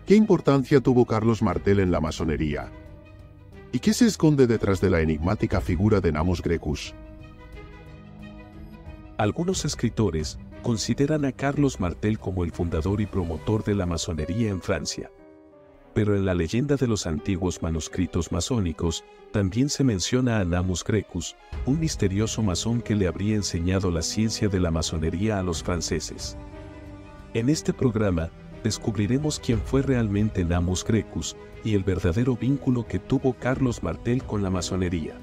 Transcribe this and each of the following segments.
¿Qué importancia tuvo Carlos Martel en la masonería? ¿Y qué se esconde detrás de la enigmática figura de Namus Grecus? Algunos escritores consideran a Carlos Martel como el fundador y promotor de la masonería en Francia. Pero en la leyenda de los antiguos manuscritos masónicos también se menciona a Namus Grecus, un misterioso masón que le habría enseñado la ciencia de la masonería a los franceses. En este programa descubriremos quién fue realmente Namus Grecus y el verdadero vínculo que tuvo Carlos Martel con la masonería.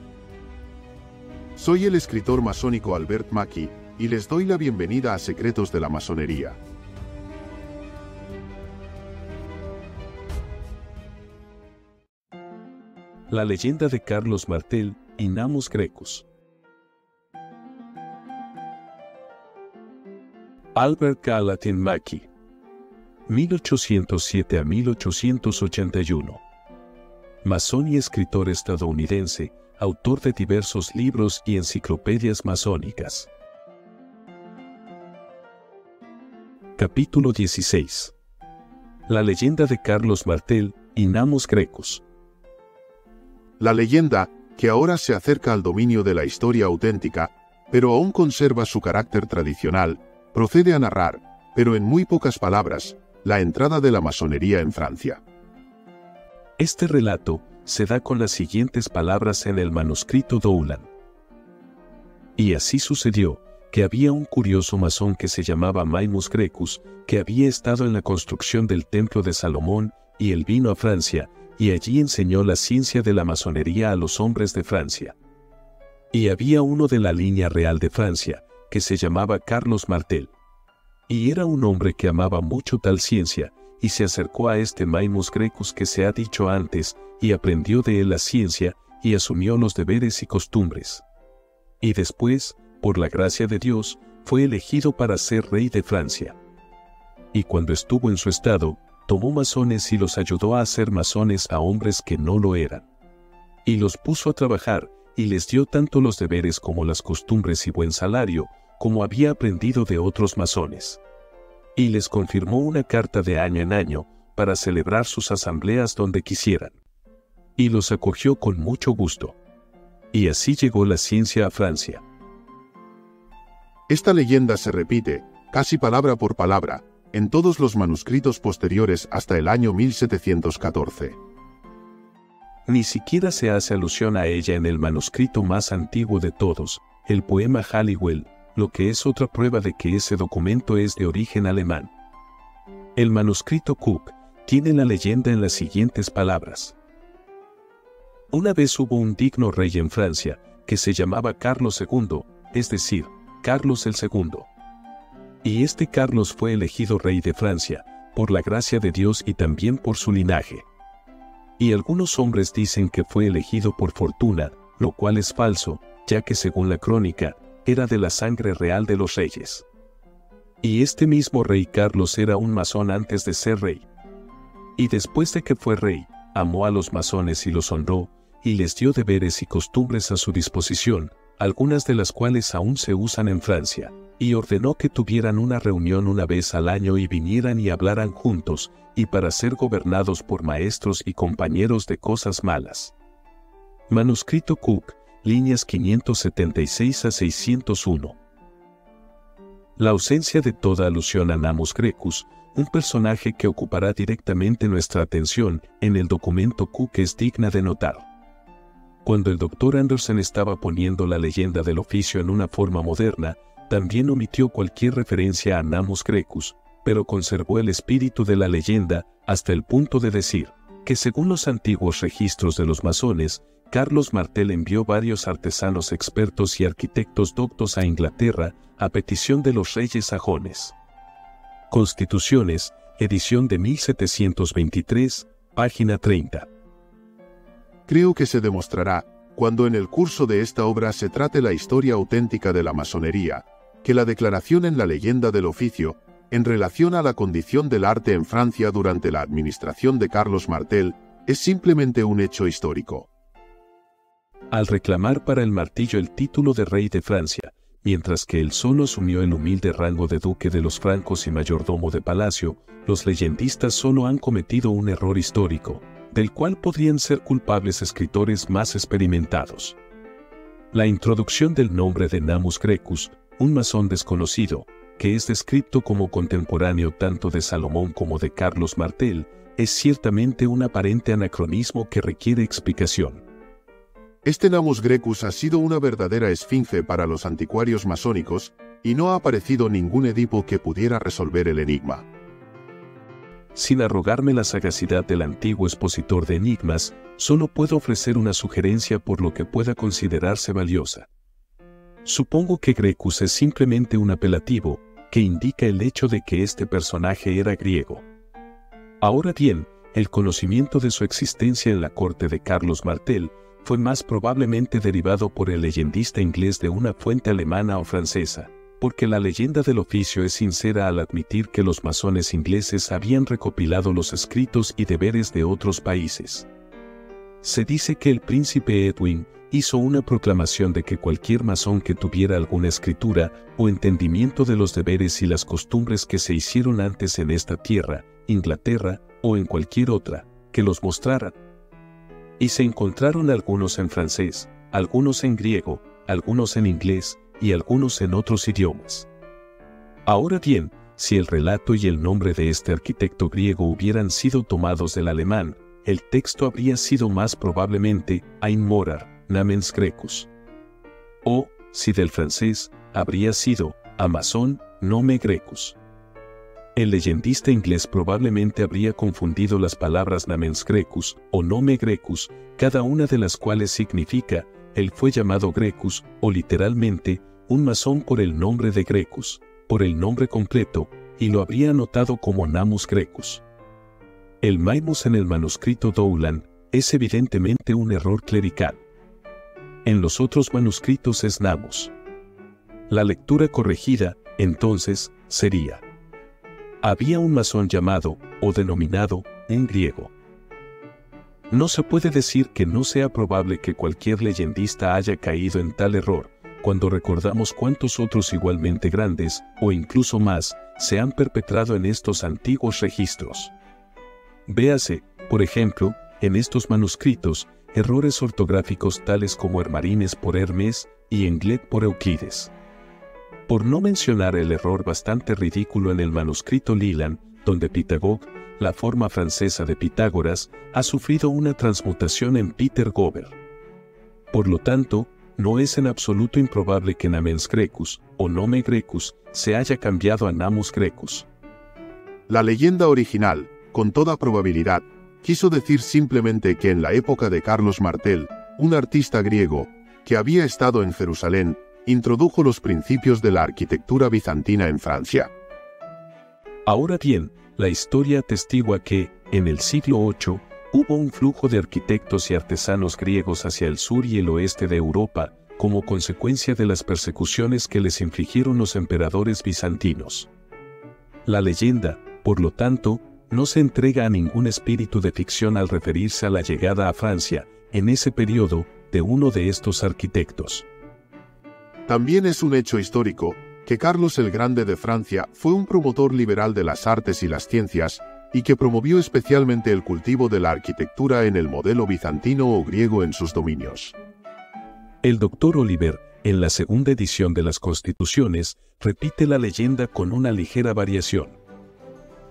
Soy el escritor masónico Albert Maquis y les doy la bienvenida a Secretos de la Masonería. La leyenda de Carlos Martel y Namus Grecus. Albert Gallatin Maquis, 1807 a 1881. Masón y escritor estadounidense, autor de diversos libros y enciclopedias masónicas. Capítulo 16. La leyenda de Carlos Martel y Namus Grecus. La leyenda, que ahora se acerca al dominio de la historia auténtica, pero aún conserva su carácter tradicional, procede a narrar, pero en muy pocas palabras, la entrada de la masonería en Francia. Este relato se da con las siguientes palabras en el manuscrito Doulan. Y así sucedió, que había un curioso masón que se llamaba Namus Grecus, que había estado en la construcción del templo de Salomón, y él vino a Francia, y allí enseñó la ciencia de la masonería a los hombres de Francia. Y había uno de la línea real de Francia, que se llamaba Carlos Martel. Y era un hombre que amaba mucho tal ciencia, y se acercó a este Namus Grecus que se ha dicho antes, y aprendió de él la ciencia, y asumió los deberes y costumbres. Y después, por la gracia de Dios, fue elegido para ser rey de Francia. Y cuando estuvo en su estado, tomó masones y los ayudó a hacer masones a hombres que no lo eran. Y los puso a trabajar, y les dio tanto los deberes como las costumbres y buen salario, como había aprendido de otros masones. Y les confirmó una carta de año en año, para celebrar sus asambleas donde quisieran. Y los acogió con mucho gusto. Y así llegó la ciencia a Francia. Esta leyenda se repite, casi palabra por palabra, en todos los manuscritos posteriores hasta el año 1714. Ni siquiera se hace alusión a ella en el manuscrito más antiguo de todos, el poema Halliwell, lo que es otra prueba de que ese documento es de origen alemán. El manuscrito Cook tiene la leyenda en las siguientes palabras. Una vez hubo un digno rey en Francia, que se llamaba Carlos II, es decir, Carlos el II. Y este Carlos fue elegido rey de Francia, por la gracia de Dios y también por su linaje. Y algunos hombres dicen que fue elegido por fortuna, lo cual es falso, ya que según la crónica, era de la sangre real de los reyes. Y este mismo rey Carlos era un masón antes de ser rey. Y después de que fue rey, amó a los masones y los honró, y les dio deberes y costumbres a su disposición, algunas de las cuales aún se usan en Francia, y ordenó que tuvieran una reunión una vez al año y vinieran y hablaran juntos, y para ser gobernados por maestros y compañeros de cosas malas. Manuscrito Cook, líneas 576 a 601. La ausencia de toda alusión a Namus Grecus, un personaje que ocupará directamente nuestra atención en el documento Cook, es digna de notar. Cuando el Dr. Anderson estaba poniendo la leyenda del oficio en una forma moderna, también omitió cualquier referencia a Namus Grecus, pero conservó el espíritu de la leyenda hasta el punto de decir que según los antiguos registros de los masones, Carlos Martel envió varios artesanos expertos y arquitectos doctos a Inglaterra a petición de los reyes sajones. Constituciones, edición de 1723, página 30. Creo que se demostrará, cuando en el curso de esta obra se trate la historia auténtica de la masonería, que la declaración en la leyenda del oficio, en relación a la condición del arte en Francia durante la administración de Carlos Martel, es simplemente un hecho histórico. Al reclamar para el martillo el título de rey de Francia, mientras que él solo asumió el humilde rango de duque de los francos y mayordomo de palacio, los leyendistas solo han cometido un error histórico, del cual podrían ser culpables escritores más experimentados. La introducción del nombre de Namus Grecus, un masón desconocido, que es descrito como contemporáneo tanto de Salomón como de Carlos Martel, es ciertamente un aparente anacronismo que requiere explicación. Este Namus Grecus ha sido una verdadera esfinge para los anticuarios masónicos, y no ha aparecido ningún Edipo que pudiera resolver el enigma. Sin arrogarme la sagacidad del antiguo expositor de enigmas, solo puedo ofrecer una sugerencia por lo que pueda considerarse valiosa. Supongo que Grecus es simplemente un apelativo, que indica el hecho de que este personaje era griego. Ahora bien, el conocimiento de su existencia en la corte de Carlos Martel fue más probablemente derivado por el leyendista inglés de una fuente alemana o francesa, porque la leyenda del oficio es sincera al admitir que los masones ingleses habían recopilado los escritos y deberes de otros países. Se dice que el príncipe Edwin hizo una proclamación de que cualquier masón que tuviera alguna escritura o entendimiento de los deberes y las costumbres que se hicieron antes en esta tierra, Inglaterra o en cualquier otra, que los mostrara. Y se encontraron algunos en francés, algunos en griego, algunos en inglés y algunos en otros idiomas. Ahora bien, si el relato y el nombre de este arquitecto griego hubieran sido tomados del alemán, el texto habría sido más probablemente Ein Morar, Namens Grecus. O, si del francés, habría sido Amazon, Nome Grecus. El leyendista inglés probablemente habría confundido las palabras Namens Grecus o Nome Grecus, cada una de las cuales significa él fue llamado Grecus, o literalmente, un masón por el nombre de Grecus, por el nombre completo, y lo habría anotado como Namus Grecus. El Maimus en el manuscrito Dowland es evidentemente un error clerical. En los otros manuscritos es Namus. La lectura corregida, entonces, sería: había un masón llamado, o denominado, en griego. No se puede decir que no sea probable que cualquier leyendista haya caído en tal error, cuando recordamos cuántos otros igualmente grandes, o incluso más, se han perpetrado en estos antiguos registros. Véase, por ejemplo, en estos manuscritos, errores ortográficos tales como Hermarines por Hermes y Englet por Euclides. Por no mencionar el error bastante ridículo en el manuscrito Leland, donde Pitagog, la forma francesa de Pitágoras, ha sufrido una transmutación en Peter Gober. Por lo tanto, no es en absoluto improbable que Namens Grecus, o Nome Grecus, se haya cambiado a Namus Grecus. La leyenda original, con toda probabilidad, quiso decir simplemente que en la época de Carlos Martel, un artista griego, que había estado en Jerusalén, introdujo los principios de la arquitectura bizantina en Francia. Ahora bien, la historia atestigua que, en el siglo VIII, hubo un flujo de arquitectos y artesanos griegos hacia el sur y el oeste de Europa, como consecuencia de las persecuciones que les infligieron los emperadores bizantinos. La leyenda, por lo tanto, no se entrega a ningún espíritu de ficción al referirse a la llegada a Francia, en ese periodo, de uno de estos arquitectos. También es un hecho histórico que Carlos el Grande de Francia fue un promotor liberal de las artes y las ciencias, y que promovió especialmente el cultivo de la arquitectura en el modelo bizantino o griego en sus dominios. El Dr. Oliver, en la segunda edición de las Constituciones, repite la leyenda con una ligera variación.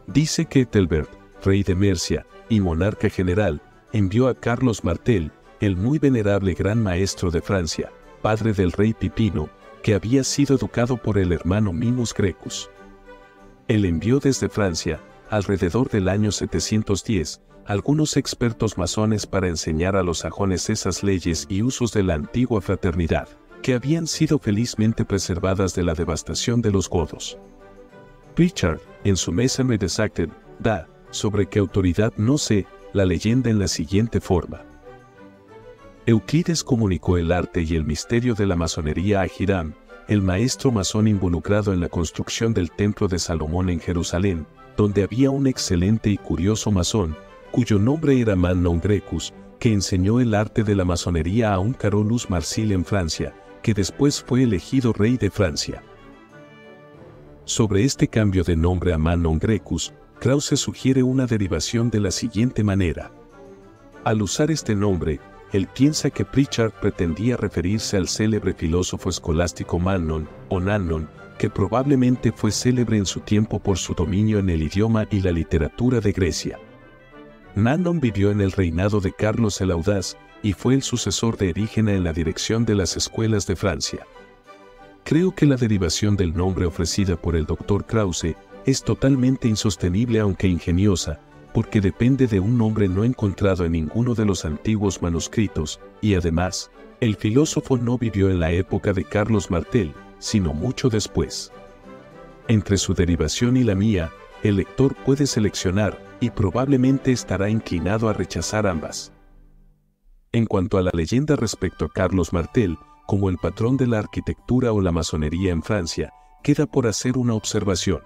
Dice que Ethelbert, rey de Mercia y monarca general, envió a Carlos Martel, el muy venerable gran maestro de Francia, padre del rey Pipino, que había sido educado por el hermano Mimus Grecus. Él envió desde Francia, alrededor del año 710, algunos expertos masones para enseñar a los sajones esas leyes y usos de la antigua fraternidad, que habían sido felizmente preservadas de la devastación de los godos. Pritchard, en su Masonry Dissected, da, sobre qué autoridad no sé, la leyenda en la siguiente forma. Euclides comunicó el arte y el misterio de la masonería a Hiram, el maestro masón involucrado en la construcción del templo de Salomón en Jerusalén, donde había un excelente y curioso masón, cuyo nombre era Manon Grecus, que enseñó el arte de la masonería a un Carolus Marsil en Francia, que después fue elegido rey de Francia. Sobre este cambio de nombre a Manon Grecus, Krause sugiere una derivación de la siguiente manera. Al usar este nombre, él piensa que Pritchard pretendía referirse al célebre filósofo escolástico Manon, o Nanon, que probablemente fue célebre en su tiempo por su dominio en el idioma y la literatura de Grecia. Nanon vivió en el reinado de Carlos el Audaz y fue el sucesor de Erígena en la dirección de las escuelas de Francia. Creo que la derivación del nombre ofrecida por el Dr. Krause es totalmente insostenible aunque ingeniosa, porque depende de un nombre no encontrado en ninguno de los antiguos manuscritos, y además, el filósofo no vivió en la época de Carlos Martel, sino mucho después. Entre su derivación y la mía, el lector puede seleccionar, y probablemente estará inclinado a rechazar ambas. En cuanto a la leyenda respecto a Carlos Martel, como el patrón de la arquitectura o la masonería en Francia, queda por hacer una observación.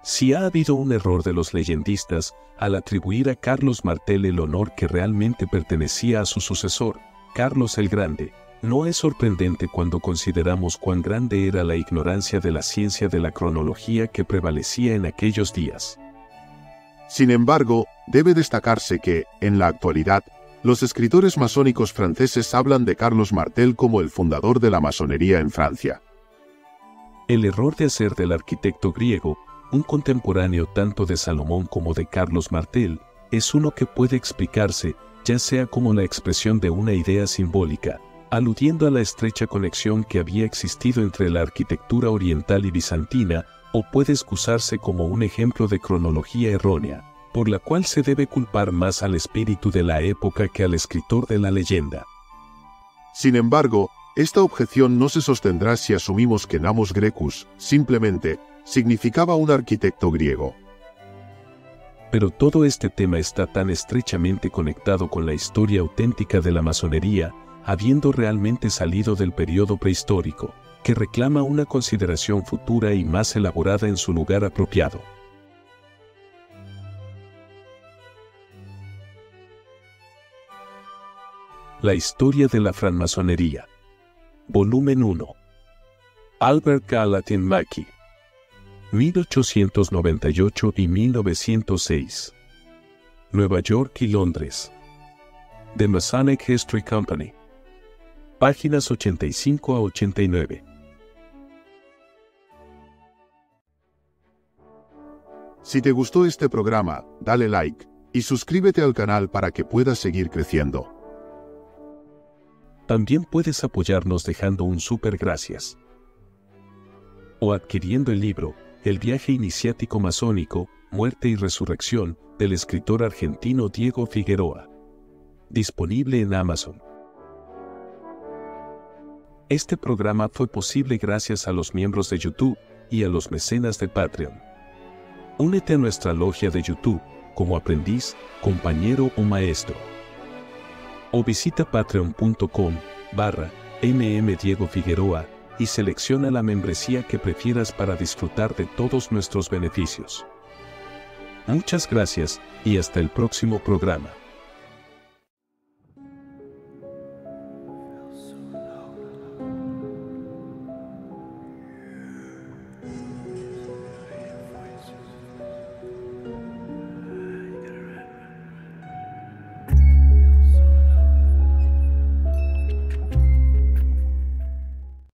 Si ha habido un error de los leyendistas al atribuir a Carlos Martel el honor que realmente pertenecía a su sucesor, Carlos el Grande, no es sorprendente cuando consideramos cuán grande era la ignorancia de la ciencia de la cronología que prevalecía en aquellos días. Sin embargo, debe destacarse que, en la actualidad, los escritores masónicos franceses hablan de Carlos Martel como el fundador de la masonería en Francia. El error de hacer del arquitecto griego un contemporáneo tanto de Salomón como de Carlos Martel, es uno que puede explicarse, ya sea como la expresión de una idea simbólica, aludiendo a la estrecha conexión que había existido entre la arquitectura oriental y bizantina, o puede excusarse como un ejemplo de cronología errónea, por la cual se debe culpar más al espíritu de la época que al escritor de la leyenda. Sin embargo, esta objeción no se sostendrá si asumimos que Namos Grecus, simplemente, significaba un arquitecto griego. Pero todo este tema está tan estrechamente conectado con la historia auténtica de la masonería, habiendo realmente salido del periodo prehistórico, que reclama una consideración futura y más elaborada en su lugar apropiado. La historia de la francmasonería. Volumen 1. Albert Gallatin Mackey. 1898 y 1906. Nueva York y Londres. The Masonic History Company. Páginas 85 a 89. Si te gustó este programa, dale like y suscríbete al canal para que puedas seguir creciendo. También puedes apoyarnos dejando un súper gracias o adquiriendo el libro El viaje iniciático masónico, muerte y resurrección, del escritor argentino Diego Figueroa. Disponible en Amazon. Este programa fue posible gracias a los miembros de YouTube y a los mecenas de Patreon. Únete a nuestra logia de YouTube como aprendiz, compañero o maestro. O visita patreon.com/mmDiegoFigueroa y selecciona la membresía que prefieras para disfrutar de todos nuestros beneficios. Muchas gracias y hasta el próximo programa.